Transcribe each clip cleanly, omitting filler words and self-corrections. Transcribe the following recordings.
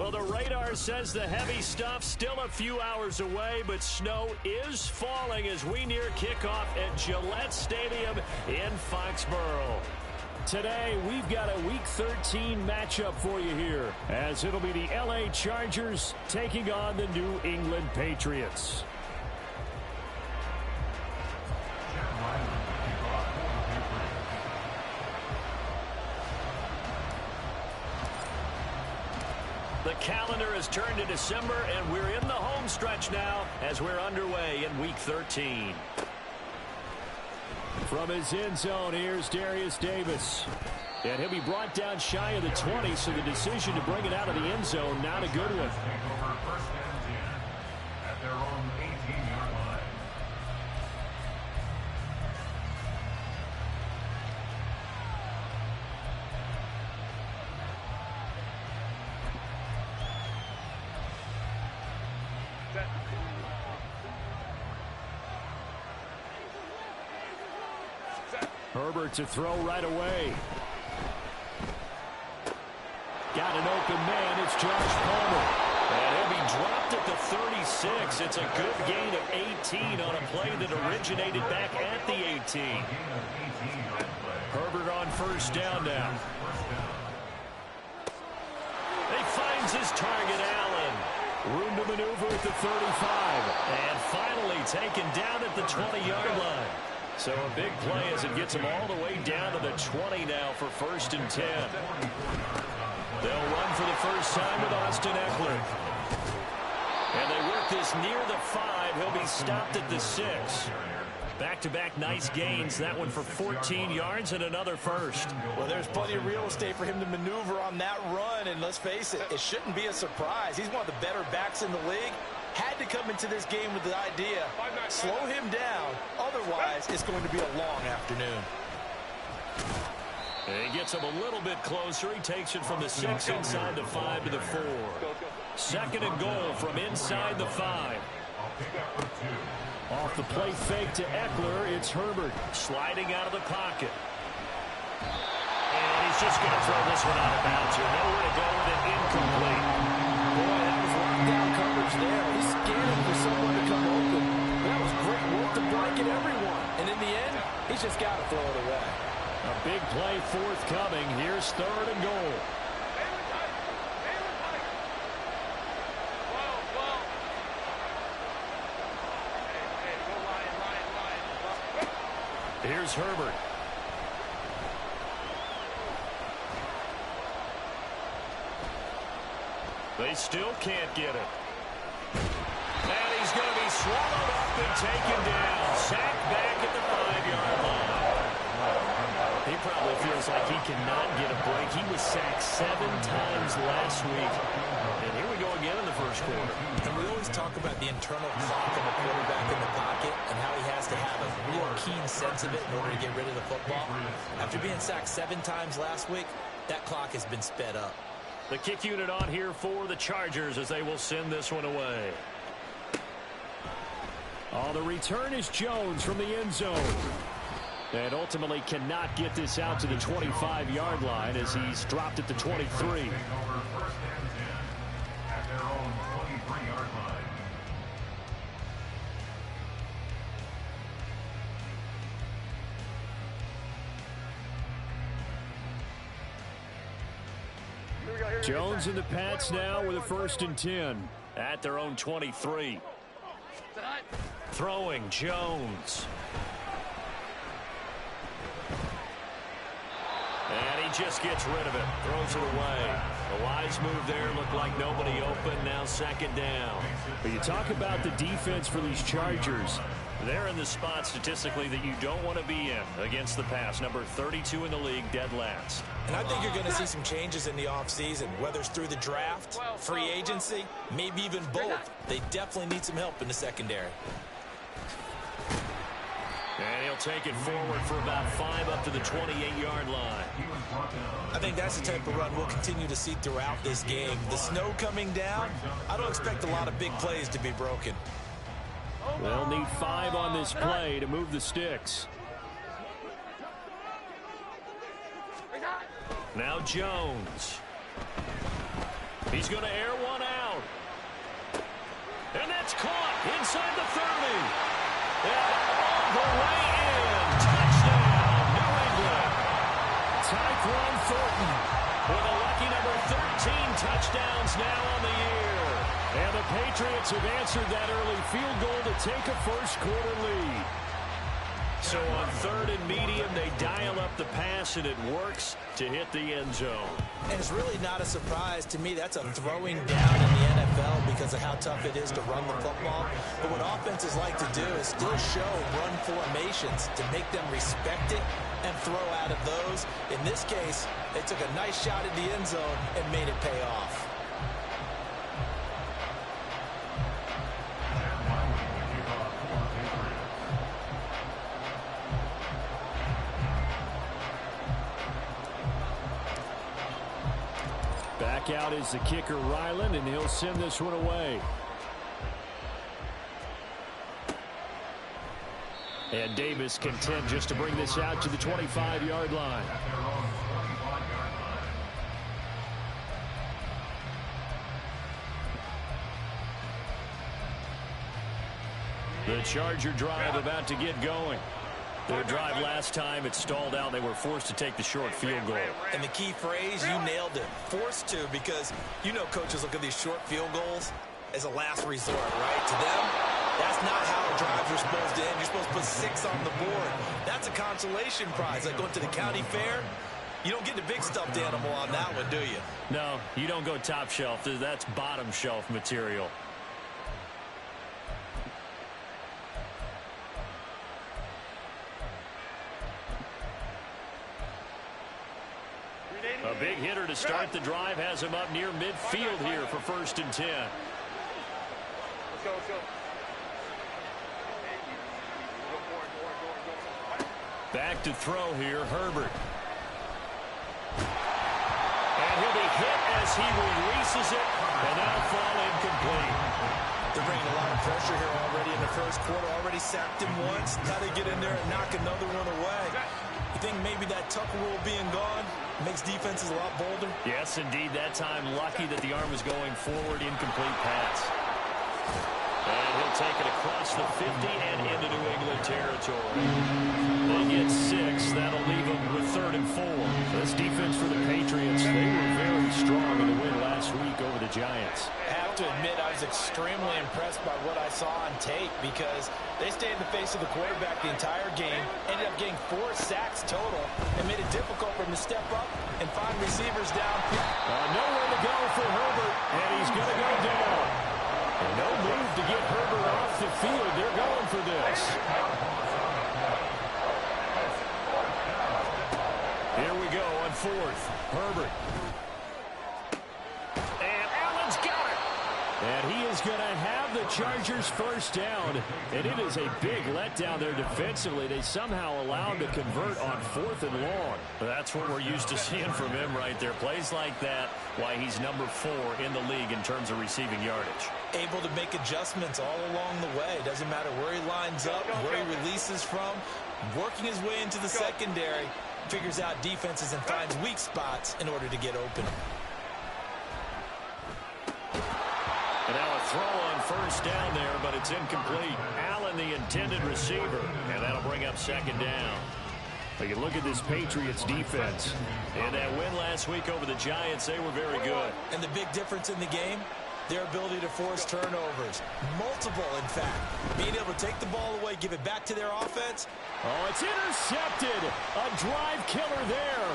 Well, the radar says the heavy stuff still a few hours away, but snow is falling as we near kickoff at Gillette Stadium in Foxborough. Today, we've got a Week 13 matchup for you here, as it'll be the LA Chargers taking on the New England Patriots. The calendar has turned to December, and we're in the home stretch now as we're underway in Week 13. From his end zone, here's Darius Davis. And he'll be brought down shy of the 20, so the decision to bring it out of the end zone, not a good one. At their own 18-yard line. Herbert to throw right away. Got an open man. It's Josh Palmer. And he'll be dropped at the 36. It's a good gain of 18 on a play that originated back at the 18. Herbert on first down now. He finds his target, Allen. Room to maneuver at the 35. And finally taken down at the 20-yard line. So a big play as it gets him all the way down to the 20 now for 1st and 10. They'll run for the first time with Austin Eckler. And they work this near the 5. He'll be stopped at the 6. Back-to-back nice gains. That one for 14 yards and another first. Well, there's plenty of real estate for him to maneuver on that run. And let's face it, it shouldn't be a surprise. He's one of the better backs in the league. Had to come into this game with the idea, slow him down. Otherwise, it's going to be a long afternoon. And he gets him a little bit closer. He takes it from the 6 inside the 5 to the 4. 2nd and goal from inside the 5. Off the play fake to Eckler, it's Herbert sliding out of the pocket. And he's just going to throw this one out of bounds here. Nowhere to go with it, incomplete. Boy, that was lockdown coverage there. He's scanning for someone to come open. That was great work to blanket everyone. And in the end, he's just got to throw it away. A big play forthcoming. Here's 3rd and goal. Here's Herbert. They still can't get it. And he's going to be swallowed up and taken down. Sacked back at the 5-yard line. He probably feels like he cannot get a break. He was sacked 7 times last week. And here we go again in the first quarter. And we always talk about the internal clock of a quarterback in the pocket and how he has to have a real keen sense of it in order to get rid of the football. After being sacked 7 times last week, that clock has been sped up. The kick unit on here for the Chargers as they will send this one away. Oh, the return is Jones from the end zone. And ultimately cannot get this out to the 25-yard line as he's dropped at the 23. Jones and the Pats now with a 1st and 10 at their own 23. Throwing Jones. And he just gets rid of it. Throws it away. A wise move there. Looked like nobody open. Now 2nd down. But you talk about the defense for these Chargers. They're in the spot statistically that you don't want to be in against the pass. Number 32 in the league, dead last. And I think you're going to see some changes in the offseason, whether it's through the draft, free agency, maybe even both. They definitely need some help in the secondary. And he'll take it forward for about 5 up to the 28-yard line. I think that's the type of run we'll continue to see throughout this game. The snow coming down, I don't expect a lot of big plays to be broken. They'll need 5 on this play to move the sticks. Now Jones. He's going to air one out. And that's caught inside the 30. And all the way in. Touchdown, New England. Tyquan Thornton with a lucky number 13 touchdowns now on the year. And the Patriots have answered that early field goal to take a first-quarter lead. So on 3rd and medium, they dial up the pass, and it works to hit the end zone. And it's really not a surprise to me. That's a throwing down in the NFL because of how tough it is to run the football. But what offenses like to do is still show run formations to make them respect it and throw out of those. In this case, they took a nice shot at the end zone and made it pay off. Back out is the kicker, Ryland, and he'll send this one away. And Davis content just to bring this out to the 25-yard line. The Charger drive about to get going. Their drive last time, it stalled out. They were forced to take the short field goal. And the key phrase, you nailed it. Forced to, because you know coaches look at these short field goals as a last resort, right? To them, that's not how drives are supposed to end. You're supposed to put 6 on the board. That's a consolation prize. Like going to the county fair, you don't get the big stuffed animal on that one, do you? No, you don't go top shelf. That's bottom shelf material. A big hitter to start the drive has him up near midfield here for 1st and 10. Let's go. Back to throw here, Herbert. And he'll be hit as he releases it, and that'll fall incomplete. They're bringing a lot of pressure here already in the first quarter. Already sacked him once. Now they get in there and knock another one away. You think maybe that Tucker rule being gone makes defenses a lot bolder? Yes, indeed. That time lucky that the arm was going forward. Incomplete pass. And he'll take it across the 50 and into New England territory. They get 6. That'll leave them with 3rd and 4. This defense for the Patriots, they were very strong in the win last week over the Giants. I have to admit, I was extremely impressed by what I saw on tape because they stayed in the face of the quarterback the entire game, ended up getting 4 sacks total, and made it difficult for him to step up and find receivers down. Nowhere to go for Herbert, and he's going to go down. And no move to get Herbert off the field. They're going for this. Here we go on 4th. Herbert. And Allen's got it. And he is going to have the Chargers first down. And it is a big letdown there defensively. They somehow allowed to convert on 4th and long. That's what we're used to seeing from him right there. Plays like that, why he's number 4 in the league in terms of receiving yardage. Able to make adjustments all along the way. Doesn't matter where he lines up, where he releases from. Working his way into the secondary. Figures out defenses and finds weak spots in order to get open. And now a throw on 1st down there, but it's incomplete. Allen, the intended receiver, and that'll bring up 2nd down. But you look at this Patriots defense. In that win last week over the Giants, they were very good. And the big difference in the game, their ability to force turnovers. Multiple, in fact. Being able to take the ball away, give it back to their offense. Oh, it's intercepted. A drive killer there.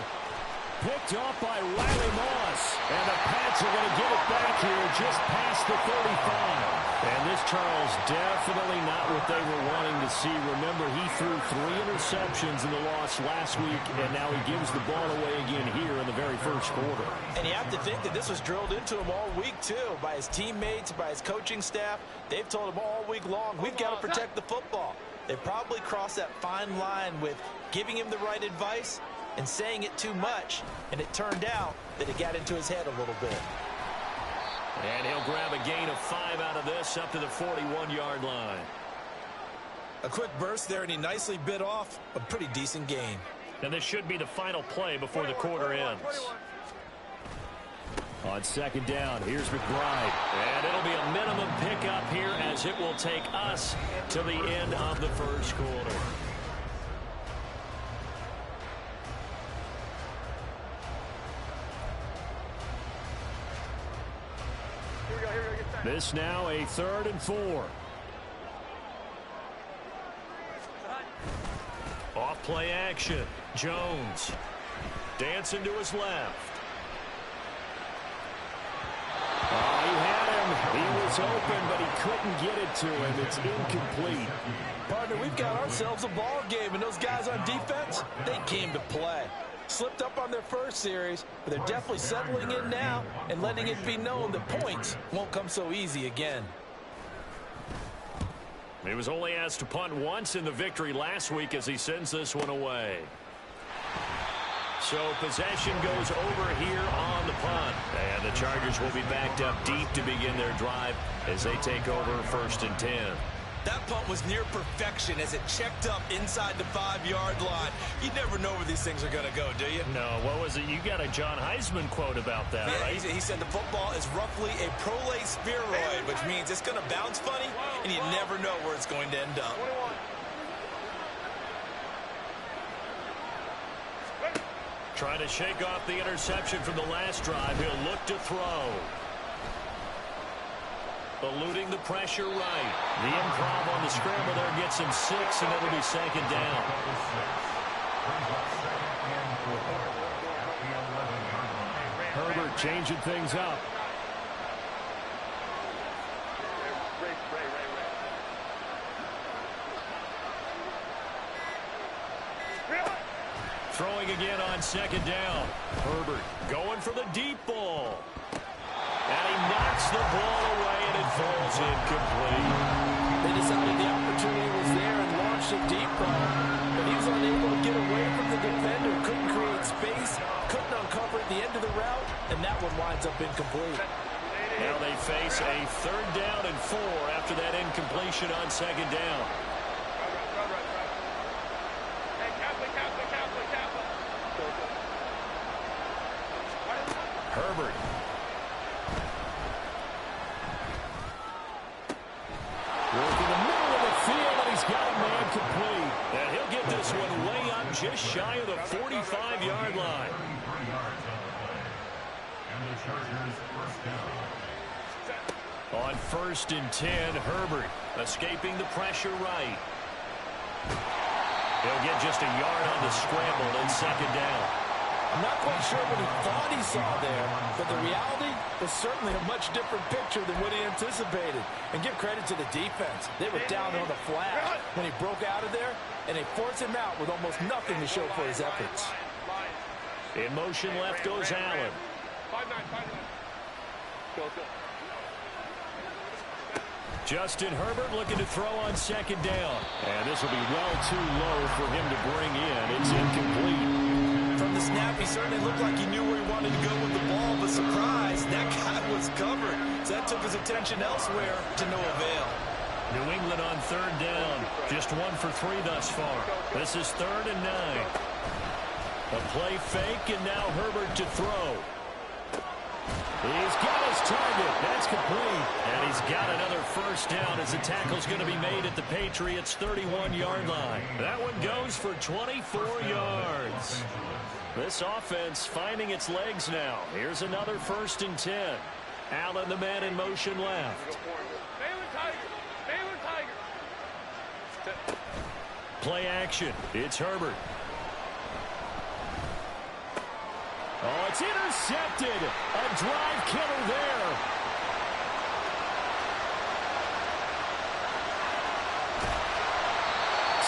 Picked off by Riley Moss. And the Pats are going to get it back here just past the 35. And this, Charles, definitely not what they were wanting to see. Remember, he threw 3 interceptions in the loss last week, and now he gives the ball away again here in the very first quarter. And you have to think that this was drilled into him all week, too, by his teammates, by his coaching staff. They've told him all week long, we've got to protect the football. They probably crossed that fine line with giving him the right advice and saying it too much, and it turned out that it got into his head a little bit. And he'll grab a gain of 5 out of this up to the 41-yard line. A quick burst there, and he nicely bit off a pretty decent gain. And this should be the final play before the quarter ends. On second down, here's McBride. And it'll be a minimum pickup here as it will take us to the end of the first quarter. This now a 3rd and 4. Off play action. Jones dancing to his left. Oh, he had him. He was open, but he couldn't get it to him. It's incomplete. Partner, we've got ourselves a ball game, and those guys on defense, they came to play. Slipped up on their first series, but they're definitely settling in now and letting it be known that points won't come so easy again. He was only asked to punt once in the victory last week as he sends this one away. So possession goes over here on the punt. And the Chargers will be backed up deep to begin their drive as they take over 1st and 10. That punt was near perfection as it checked up inside the 5-yard line. You never know where these things are going to go, do you? No, what was it? You got a John Heisman quote about that, yeah, right? He said the football is roughly a prolate spheroid, which means it's going to bounce funny, and you never know where it's going to end up. Trying to shake off the interception from the last drive. He'll look to throw. Eluding the pressure right. The improv on the scramble there gets him 6, and it'll be 2nd down. Herbert changing things up. Throwing again on 2nd down. Herbert going for the deep ball. And he knocks the ball away, and it falls incomplete. They decided the opportunity was there and launched a deep ball, but he was unable to get away from the defender, couldn't create space, couldn't uncover at the end of the route, and that one winds up incomplete. Now they face a 3rd down and 4 after that incompletion on 2nd down. Herbert. Working the middle of the field, and he's got a man complete. And he'll get this one way up just shy of the 45-yard line. On 1st and 10, Herbert escaping the pressure right. He'll get just a yard on the scramble and 2nd down. I'm not quite sure what he thought he saw there, but the reality was certainly a much different picture than what he anticipated. And give credit to the defense. They were down on the flash when he broke out of there, and they forced him out with almost nothing to show for his efforts. In motion left goes Allen. 5-9. Go. Justin Herbert looking to throw on 2nd down. And this will be well too low for him to bring in. It's incomplete. From the snap, he certainly looked like he knew where he wanted to go with the ball, but surprise, that guy was covered. So that took his attention elsewhere to no avail. New England on 3rd down. Just 1 for 3 thus far. This is 3rd and 9. A play fake, and now Herbert to throw. He's got his target. That's complete. And he's got another 1st down as the tackle's going to be made at the Patriots' 31-yard line. That one goes for 24 yards. This offense finding its legs now. Here's another 1st and 10. Allen, the man in motion left. Play action. It's Herbert. Oh, it's intercepted. A drive killer there.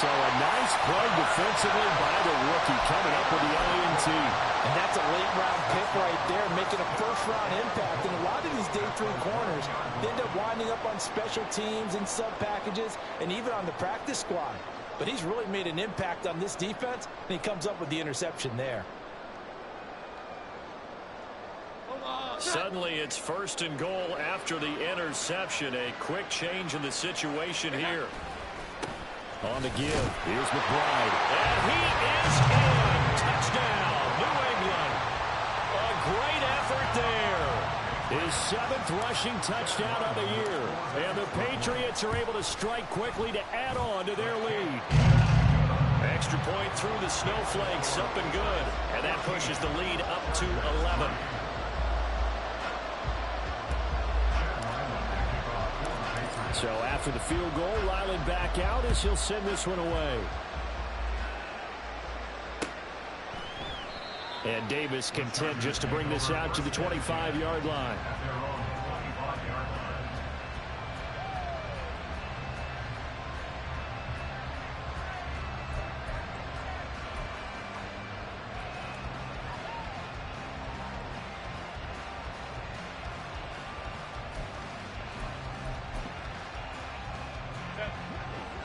So a nice play defensively by the rookie coming up with the INT. And that's a late-round pick right there, making a first-round impact. And a lot of these day 3 corners end up winding up on special teams and sub-packages and even on the practice squad. But he's really made an impact on this defense, and he comes up with the interception there. Suddenly it's 1st and goal after the interception. A quick change in the situation here. On the give, here's McBride. And he is in. Touchdown, New England. A great effort there. His 7th rushing touchdown of the year. And the Patriots are able to strike quickly to add on to their lead. Extra point through the snowflakes, up and good. And that pushes the lead up to 11. So after the field goal, Ryland back out as he'll send this one away. And Davis content just to bring this out to the 25-yard line.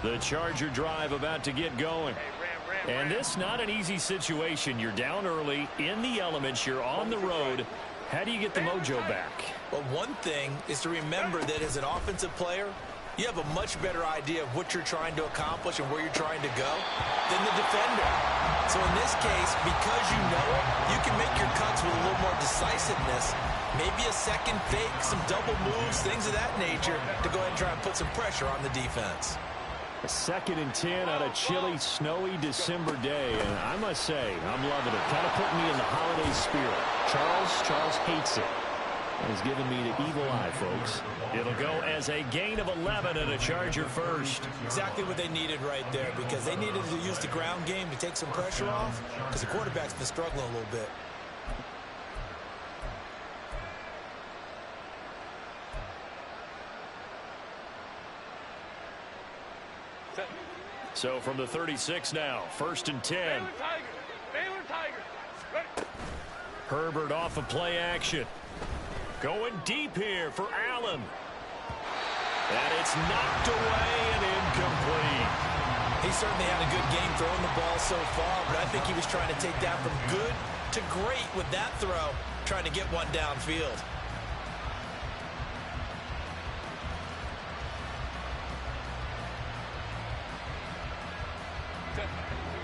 The Charger drive about to get going. And this not an easy situation. You're down early, in the elements, you're on the road. How do you get the mojo back? Well, one thing is to remember that as an offensive player, you have a much better idea of what you're trying to accomplish and where you're trying to go than the defender. So in this case, because you know it, you can make your cuts with a little more decisiveness. Maybe a second fake, some double moves, things of that nature to go ahead and try and put some pressure on the defense. A 2nd and 10 on a chilly, snowy December day, and I must say, I'm loving it. Kind of putting me in the holiday spirit. Charles hates it. And he's giving me the evil eye, folks. It'll go as a gain of 11 and a Charger first. Exactly what they needed right there, because they needed to use the ground game to take some pressure off, because the quarterback's been struggling a little bit. So from the 36 now, 1st and 10. Baylor Tigers. Herbert off of play action. Going deep here for Allen. And it's knocked away and incomplete. He certainly had a good game throwing the ball so far, but I think he was trying to take that from good to great with that throw, trying to get one downfield.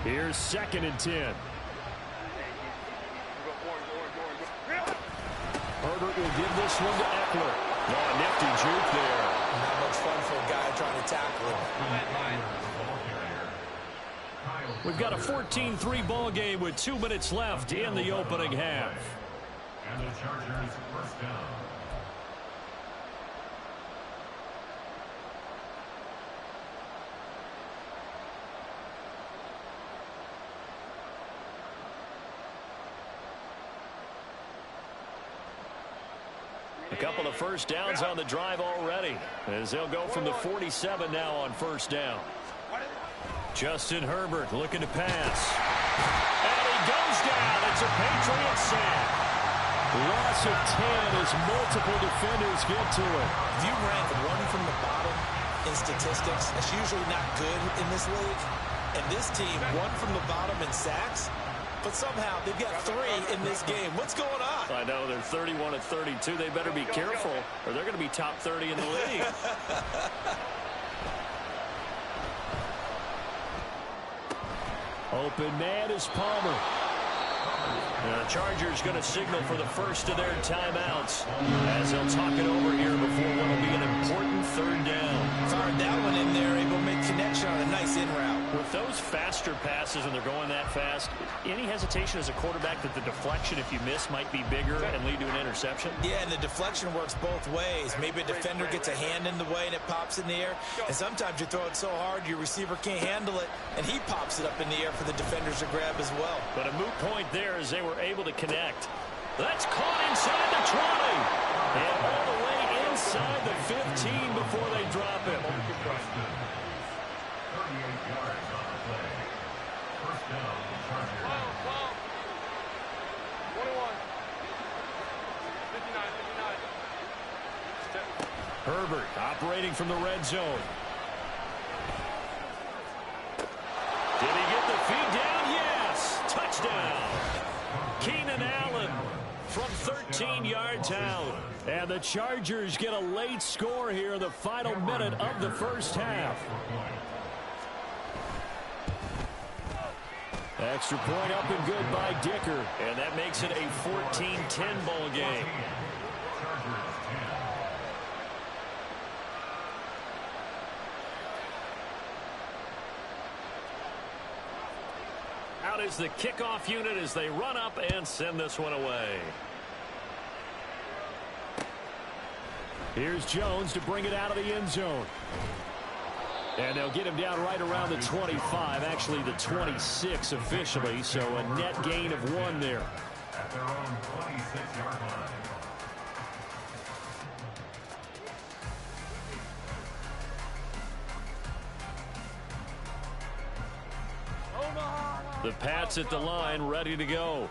Here's 2nd and 10. Herbert will give this one to Eckler. Oh, nifty juke there. Not much fun for a guy trying to tackle him. We've got a 14-3 ball game with 2 minutes left in the opening half. And the Chargers first down. A couple of first downs on the drive already, as they'll go from the 47 now on first down. Justin Herbert looking to pass. And he goes down. It's a Patriots sack. Loss of 10 as multiple defenders get to it. If you rank one from the bottom in statistics, that's usually not good in this league. And this team, one from the bottom in sacks, but somehow they've got 3 in this game. What's going on? I know, they're 31 of 32. They better be careful, or they're going to be top 30 in the league. Open man is Palmer. The Chargers going to signal for the first of their timeouts as they'll talk it over here before what will be an important 3rd down. Fired that one in there, able to make connection on a nice in route. With those faster passes and they're going that fast, any hesitation as a quarterback that the deflection, if you miss, might be bigger and lead to an interception? Yeah, and the deflection works both ways. Maybe a defender gets a hand in the way and it pops in the air. And sometimes you throw it so hard your receiver can't handle it, and he pops it up in the air for the defenders to grab as well. But a moot point there as they were able to connect. That's caught inside the 20. And all the way inside the 15 before they drop it. 38 yards on the play. First down, Chargers. 21. 59. Herbert operating from the red zone. Did he get the feed down? Yes. Touchdown. Keenan Allen from 13 yards out. And the Chargers get a late score here in the final minute of the first half. Extra point up and good by Dicker. And that makes it a 14-10 ball game. Chargers is the kickoff unit as they run up and send this one away. Here's Jones to bring it out of the end zone. And they'll get him down right around the 25, actually the 26 officially, so a net gain of 1 there. At their own 26-yard line. The Pats at the line, ready to go.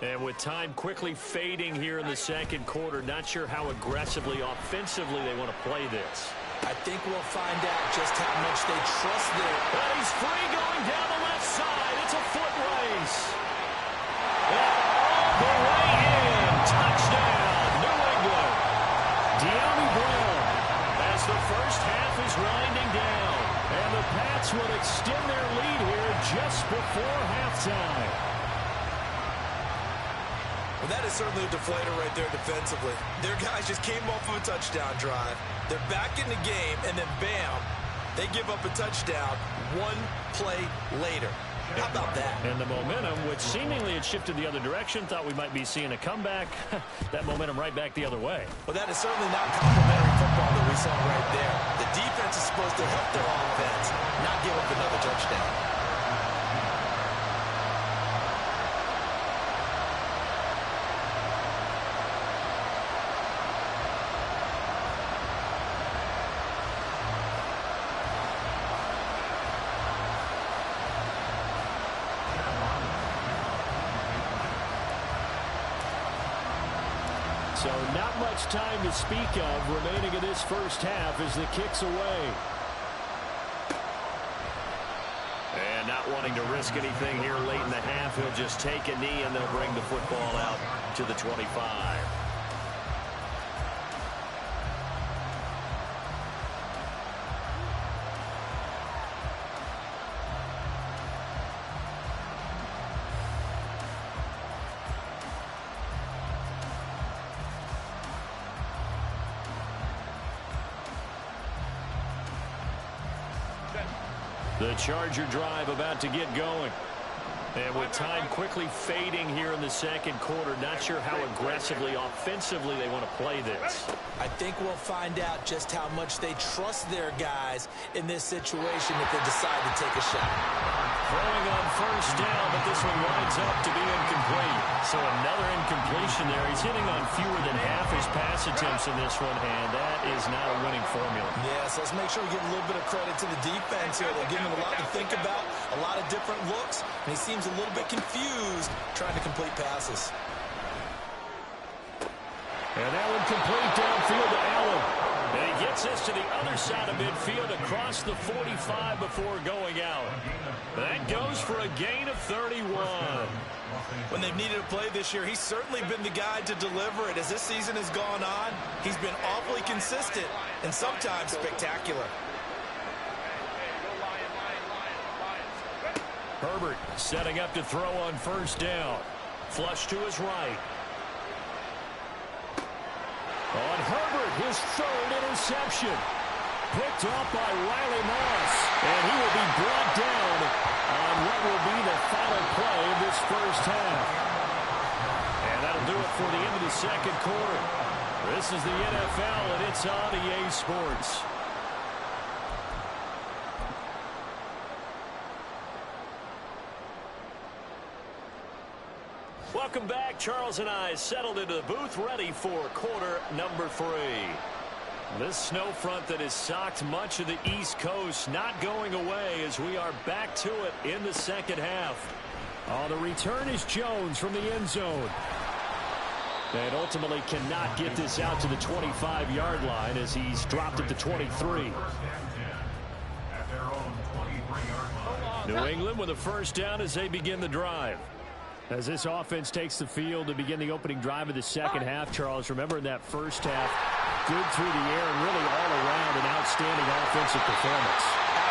And with time quickly fading here in the second quarter, not sure how aggressively, offensively they want to play this. I think we'll find out just how much they trust their... But he's free going down the left side. It's a foot race. And all the way in. Touchdown, New England. De'Ami Brown as the first half is winding down. And the Pats will extend their lead here just before halftime. Well, that is certainly a deflator right there defensively. Their guys just came off of a touchdown drive. They're back in the game, and then bam, they give up a touchdown 1 play later. How about that? And the momentum, which seemingly had shifted the other direction, thought we might be seeing a comeback. That momentum right back the other way. Well, that is certainly not complimentary football that we saw right there. The defense is supposed to help their offense, not give up another touchdown. So not much time to speak of remaining in this first half as the kick's away. And not wanting to risk anything here late in the half, he'll just take a knee and they'll bring the football out to the 25. The Charger drive about to get going. And with time quickly fading here in the second quarter, not sure how aggressively, offensively they want to play this. I think we'll find out just how much they trust their guys in this situation if they decide to take a shot. Throwing on first down, but this one winds up to be incomplete. So another incompletion there. He's hitting on fewer than half his pass attempts in this one, and that is not a winning formula. Yes, let's make sure we give a little bit of credit to the defense here. They're giving him a lot to think about, a lot of different looks, and he seems a little bit confused trying to complete passes. And that one complete downfield to Allen. And he gets this to the other side of midfield across the 45 before going out. That goes for a gain of 31. When they've needed a play this year, he's certainly been the guy to deliver it. As this season has gone on, he's been awfully consistent and sometimes spectacular. Herbert setting up to throw on first down. Flush to his right. On Herbert, his third interception. Picked off by Riley Moss. And he will be brought down on what will be the final play of this first half. And that'll do it for the end of the second quarter. This is the NFL, and it's on EA Sports. Welcome back. Charles and I settled into the booth, ready for quarter number 3. This snow front that has socked much of the East Coast not going away as we are back to it in the second half. The return is Jones from the end zone. And ultimately cannot get this out to the 25-yard line as he's dropped it to 23. New England with a first down as they begin the drive. As this offense takes the field to begin the opening drive of the second half, Charles, remember in that first half, good through the air and really all around an outstanding offensive performance.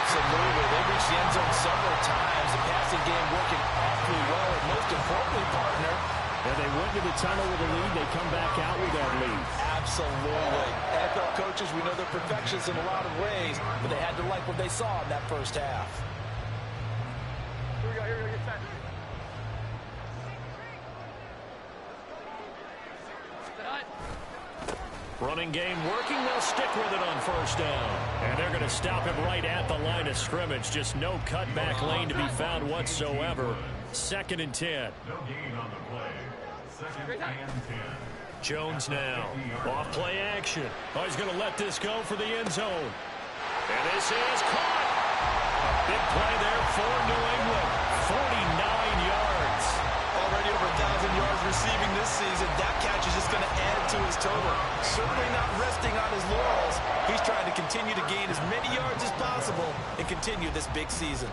Absolutely. They reached the end zone several times. The passing game working awfully well, and most importantly, partner. And they went to the tunnel with a lead. They come back out with that lead. Absolutely. NFL coaches, we know they're perfectionists in a lot of ways, but they had to like what they saw in that first half. Here we go, get set. Running game working. They'll stick with it on first down. And they're going to stop him right at the line of scrimmage. Just no cutback lane to be found whatsoever. 2nd and 10. No gain on the play. 2nd and 10. Jones now. Off play action. Oh, he's going to let this go for the end zone. And this is caught. Big play there for New England. 49 yards. Already over 1,000 yards receiving this season. That catch is just going to add to his total. Certainly not resting on his laurels. He's trying to continue to gain as many yards as possible and continue this big season.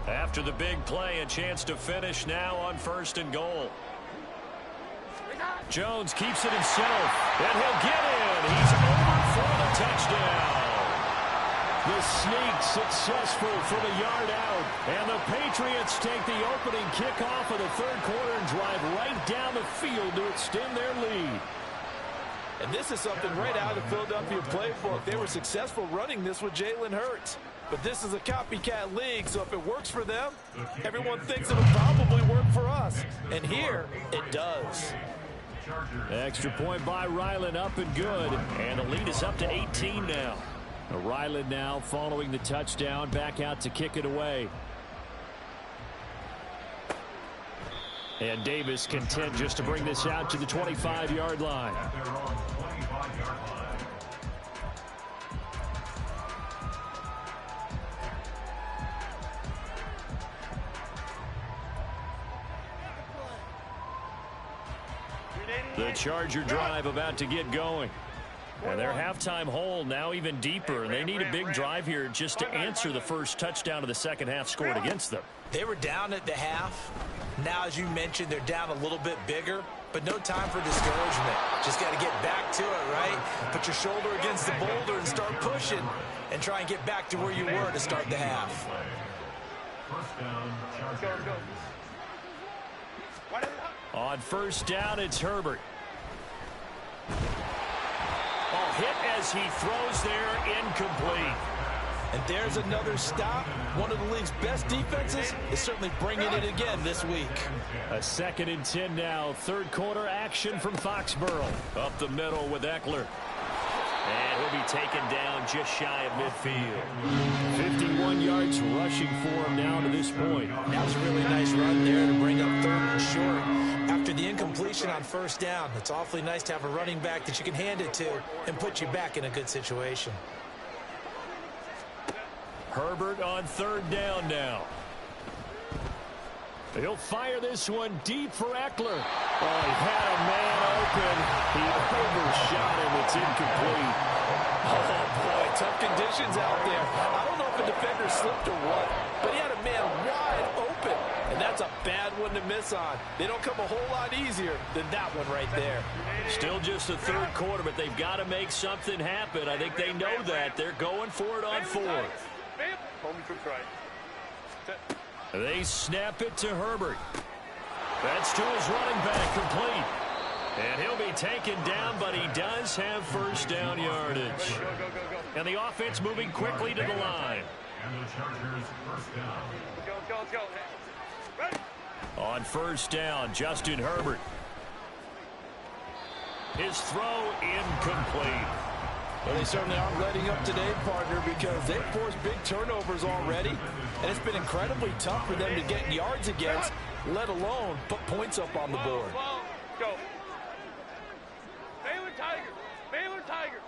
After the big play, a chance to finish now on 1st and goal. Jones keeps it himself, and he'll get in. He's over for the touchdown. The sneak successful from a yard out. And the Patriots take the opening kickoff of the 3rd quarter and drive right down the field to extend their lead. And this is something right out of the Philadelphia playbook. They were successful running this with Jalen Hurts. But this is a copycat league, so if it works for them, everyone thinks it'll probably work for us. And here, it does. Extra point by Ryland, up and good. And the lead is up to 18 now. Ryland now following the touchdown, back out to kick it away. And Davis content just to bring this out to the 25-yard line. The Charger drive about to get going. And their halftime hole now even deeper. And they need a big drive here just to answer the first touchdown of the second half scored against them. They were down at the half. Now, as you mentioned, they're down a little bit bigger. But no time for discouragement. Just got to get back to it, right? Put your shoulder against the boulder and start pushing. And try and get back to where you were to start the half. First down, Chargers. On first down, it's Herbert. Oh, hit as he throws there, incomplete. And there's another stop. One of the league's best defenses is certainly bringing it again this week. A 2nd and 10 now. 3rd quarter action from Foxborough. Up the middle with Eckler. And he'll be taken down just shy of midfield. 51 yards rushing for him now to this point. That was a really nice run there to bring up 3rd and short. After the incompletion on first down, it's awfully nice to have a running back that you can hand it to and put you back in a good situation. Herbert on 3rd down now. He'll fire this one deep for Eckler. Oh, he had a man open. He overshot him. It's incomplete. Oh, boy, tough conditions out there. I don't know if a defender slipped or what, but he had a man wide open, and that's a bad one to miss on. They don't come a whole lot easier than that one right there. Still just the 3rd quarter, but they've got to make something happen. I think they know that. They're going for it on 4th. They snap it to Herbert. That's to his running back, complete. And he'll be taken down, but he does have first down yardage. And the offense moving quickly to the line. And the Chargers first down. Let's go. Ready? On first down, Justin Herbert. His throw incomplete. Well, they certainly aren't letting up today, partner, because they've forced big turnovers already, and it's been incredibly tough for them to get yards against, let alone put points up on the board. Go. Baylor Tiger. Baylor Tiger.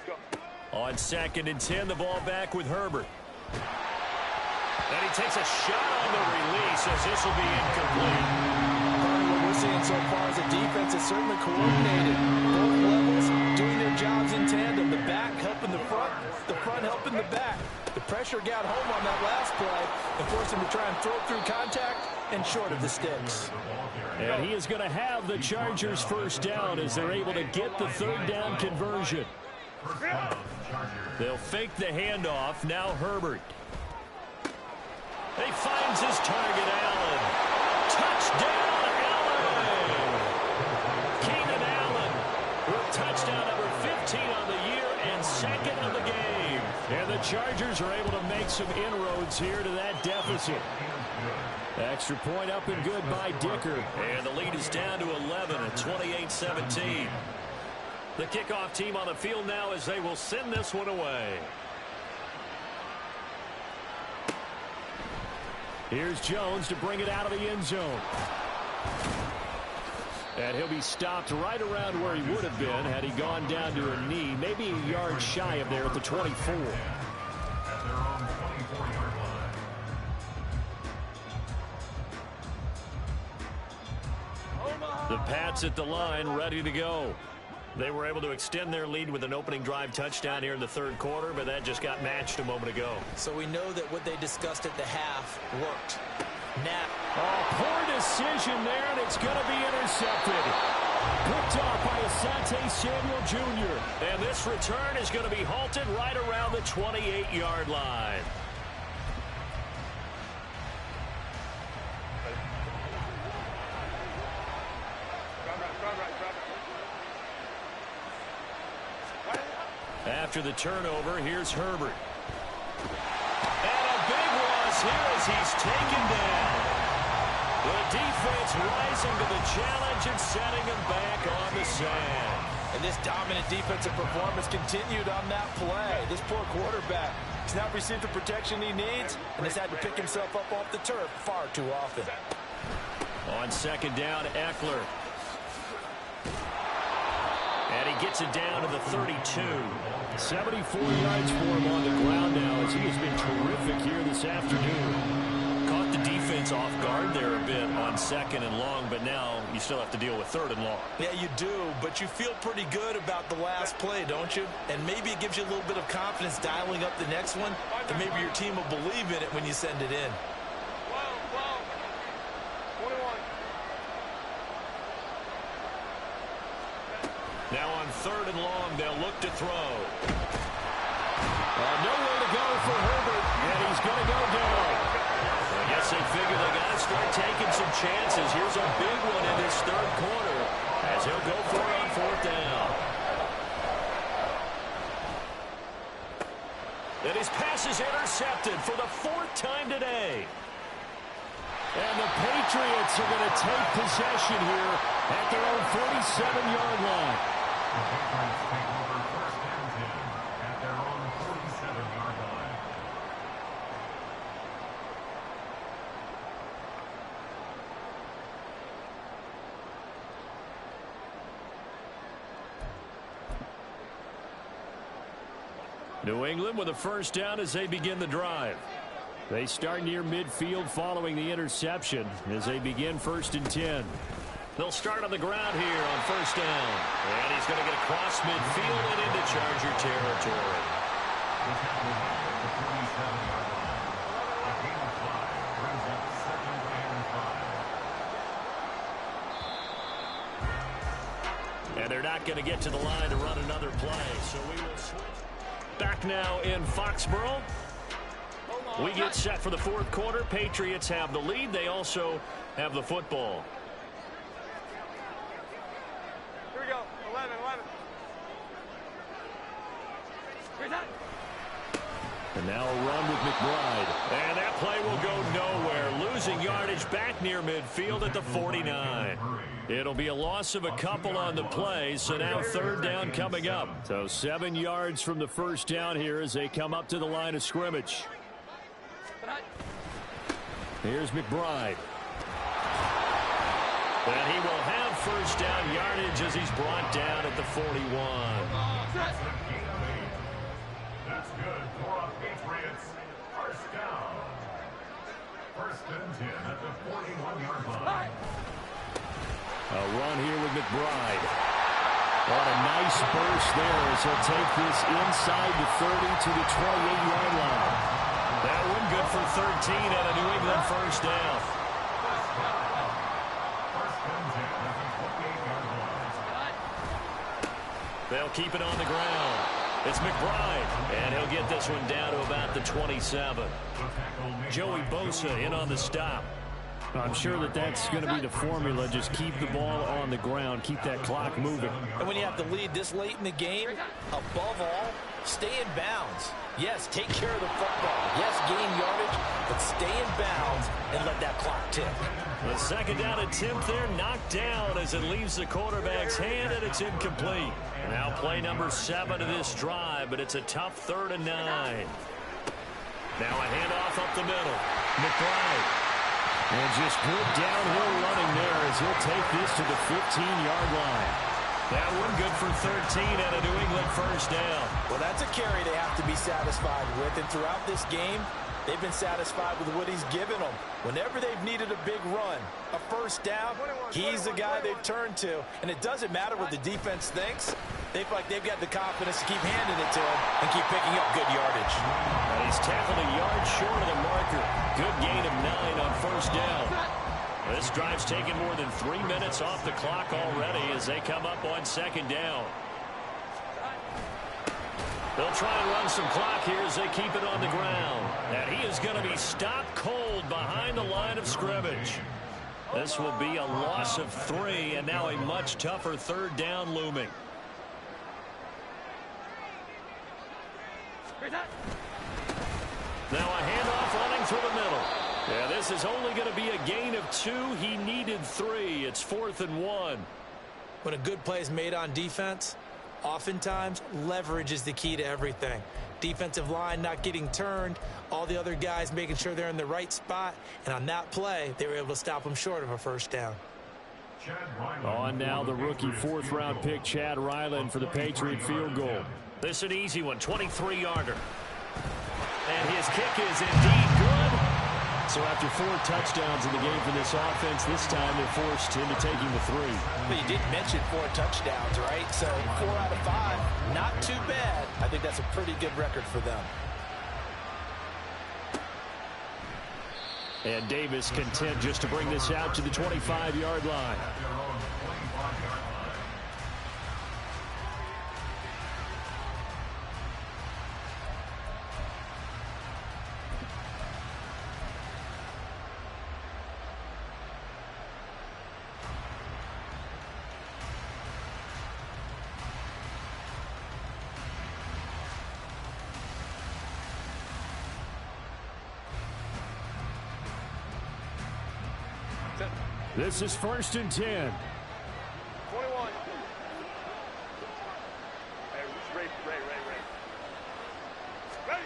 Go. On 2nd and 10, the ball back with Herbert. And he takes a shot on the release as this will be incomplete. What we're seeing so far is a defense is certainly coordinated. Both levels doing their jobs in tandem. The back helping the front helping the back. The pressure got home on that last play and forced him to try and throw through contact and short of the sticks. And he is going to have the Chargers first down as they're able to get the 3rd down conversion. They'll fake the handoff. Now Herbert. He finds his target, Allen. Touchdown, Allen! Keenan Allen with touchdown number 15 on the year and 2nd of the game. And the Chargers are able to make some inroads here to that deficit. Extra point up and good by Dicker. And the lead is down to 11 at 28-17. The kickoff team on the field now as they will send this one away. Here's Jones to bring it out of the end zone. And he'll be stopped right around where he would have been had he gone down to a knee, maybe a yard shy of there at the 24. The Pats at the line, ready to go. They were able to extend their lead with an opening drive touchdown here in the third quarter, but that just got matched a moment ago. So we know that what they discussed at the half worked. Now, poor decision there, and it's going to be intercepted. Picked off by Asante Samuel Jr. And this return is going to be halted right around the 28-yard line. After the turnover, here's Herbert. And a big loss here as he's taken down. The defense rising to the challenge and setting him back on the sand. And this dominant defensive performance continued on that play. This poor quarterback has not received the protection he needs and has had to pick himself up off the turf far too often. On second down, Eckler. And he gets it down to the 32. 74 yards for him on the ground now as he has been terrific here this afternoon. Caught the defense off guard there a bit on second and long, but now you still have to deal with third and long. Yeah, you do, but you feel pretty good about the last play, don't you? And maybe it gives you a little bit of confidence dialing up the next one, and maybe your team will believe in it when you send it in. Now on third and long, they'll look to throw. Nowhere to go for Herbert, and he's going to go down. I guess they figure they got to start taking some chances. Here's a big one in this third quarter as he'll go for it on fourth down. And his pass is intercepted for the fourth time today. And the Patriots are going to take possession here at their own 47-yard line. The Patriots take over first and 10 at their own 47-yard line. New England with a first down as they begin the drive. They start near midfield following the interception as they begin first and 10. They'll start on the ground here on first down. And he's going to get across midfield and into Charger territory. The tackle at the 47-yard line. A gain of 5 brings up second and 5. And they're not going to get to the line to run another play. So we will switch. Back now in Foxborough. We get set for the fourth quarter. Patriots have the lead. They also have the football. Here we go. 11. And now a run with McBride. And that play will go nowhere. Losing yardage back near midfield at the 49. It'll be a loss of a couple on the play, so now third down coming up. So 7 yards from the first down here as they come up to the line of scrimmage. Here's McBride. And he will have first down yardage as he's brought down at the 41. That's good for a Patriots first down. First and 10 at the 41-yard line. A run here with McBride. What a nice burst there as he'll take this inside the 30 to the 28-yard line. That one good for 13 and a New England first down. First and 10 at the 28-yard line. They'll keep it on the ground. It's McBride, and he'll get this one down to about the 27. Joey Bosa in on the stop. I'm sure that that's going to be the formula. Just keep the ball on the ground. Keep that clock moving. And when you have the lead this late in the game, above all, Stay in bounds. Yes, take care of the football. Yes, gain yardage, but stay in bounds and let that clock tick. The second down attempt there knocked down as it leaves the quarterback's hand, and it's incomplete. Now play number 7 of this drive, but it's a tough 3rd and 9. Now a handoff up the middle. McBride. And just good downhill running there as he'll take this to the 15-yard line. That one good for 13 and a New England first down. Well, that's a carry they have to be satisfied with. And throughout this game, they've been satisfied with what he's given them. Whenever they've needed a big run, a first down, he's the guy they've turned to. And it doesn't matter what the defense thinks. They feel like they've got the confidence to keep handing it to him and keep picking up good yardage. And he's tackled a yard short of the marker. Good gain of 9 on first down. This drive's taken more than 3 minutes off the clock already as they come up on second down. They'll try and run some clock here as they keep it on the ground. And he is going to be stopped cold behind the line of scrimmage. This will be a loss of 3 and now a much tougher 3rd down looming. Now a handoff running through the middle. Yeah, this is only going to be a gain of 2. He needed 3. It's 4th and 1. When a good play is made on defense, oftentimes leverage is the key to everything. Defensive line not getting turned, all the other guys making sure they're in the right spot, and on that play, they were able to stop them short of a first down. On now the rookie 4th-round pick, Chad Ryland, for the Patriot field goal. This is an easy one, 23-yarder. And his kick is indeed good. So after 4 touchdowns in the game for this offense, this time they're forced into taking the 3. But you did mention 4 touchdowns, right? So 4 out of 5, not too bad. I think that's a pretty good record for them. And Davis content just to bring this out to the 25-yard line. This is 1st and 10. 21. Hey, Ray.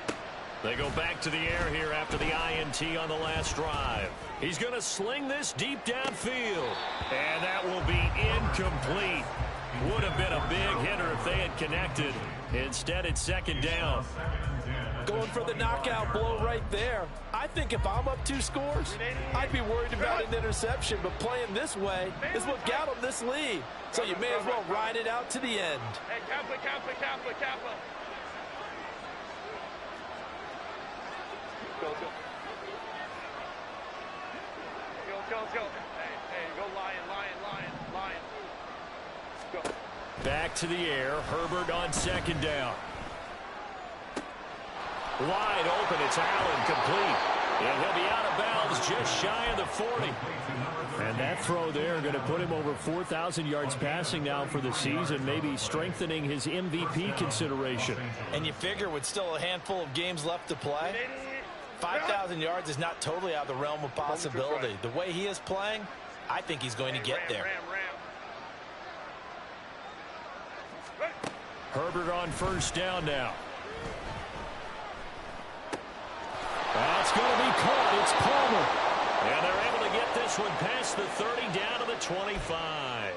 They go back to the air here after the INT on the last drive. He's going to sling this deep downfield. And that will be incomplete. Would have been a big hitter if they had connected. Instead, it's 2nd down. Going for the knockout blow right there. I think if I'm up 2 scores, I'd be worried about an interception, but playing this way is what got them this lead. So you may as well ride it out to the end. Hey, Kappa. Go. Hey, go Lion. Go. Back to the air. Herbert on 2nd down. Wide open. It's Allen, complete. And he'll be out of bounds just shy of the 40. And that throw there going to put him over 4,000 yards passing now for the season, maybe strengthening his MVP consideration. And you figure with still a handful of games left to play, 5,000 yards is not totally out of the realm of possibility. The way he is playing, I think he's going to get there. Herbert on 1st down now. That's going to be caught. It's Palmer. And they're able to get this one past the 30 down to the 25.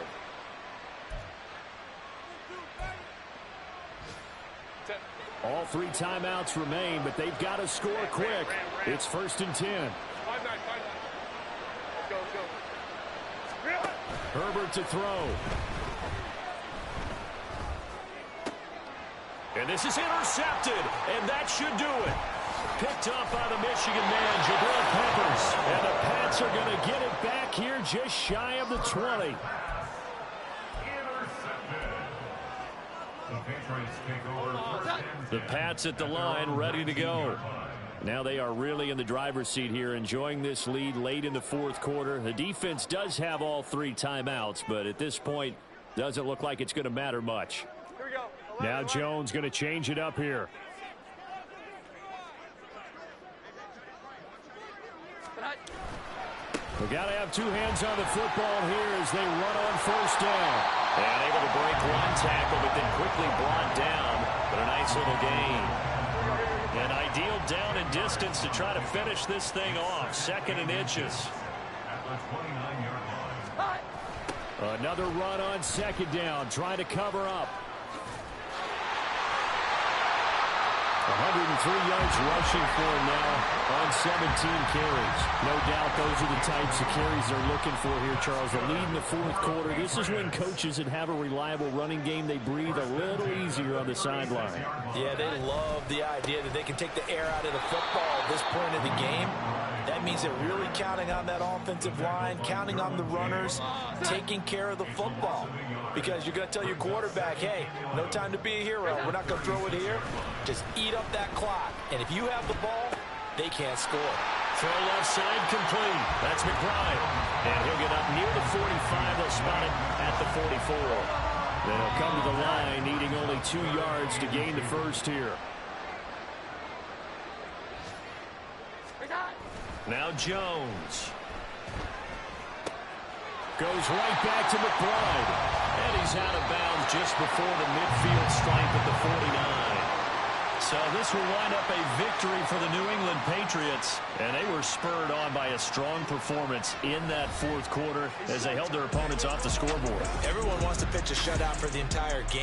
All 3 timeouts remain, but they've got to score quick. It's 1st and 10. Go. Herbert to throw. And this is intercepted, and that should do it. Picked up by the Michigan man, Jabril Peppers. And the Pats are going to get it back here just shy of the 20. The Pats at the line, ready to go. Now they are really in the driver's seat here, enjoying this lead late in the 4th quarter. The defense does have all 3 timeouts, but at this point, doesn't look like it's going to matter much. Here we go. Now Jones going to change it up here. We got to have two hands on the football here as they run on first down. And able to break one tackle, but then quickly brought down. But a nice little gain. An ideal down and distance to try to finish this thing off. 2nd and inches. At the 29-yard line. Another run on 2nd down, trying to cover up. 103 yards rushing for him now on 17 carries. No doubt those are the types of carries they're looking for here, Charles. The lead in the 4th quarter. This is when coaches that have a reliable running game, they breathe a little easier on the sideline. Yeah, they love the idea that they can take the air out of the football at this point of the game. That means they're really counting on that offensive line, counting on the runners, taking care of the football. Because you're going to tell your quarterback, hey, no time to be a hero. We're not going to throw it here. Just eat up that clock. And if you have the ball, they can't score. Throw left side complete. That's McBride. And he'll get up near the 45. They'll spot it at the 44. They'll come to the line, needing only 2 yards to gain the first here. Now Jones. Goes right back to McBride. And he's out of bounds just before the midfield stripe at the 49. So this will wind up a victory for the New England Patriots. And they were spurred on by a strong performance in that 4th quarter as they held their opponents off the scoreboard. Everyone wants to pitch a shutout for the entire game.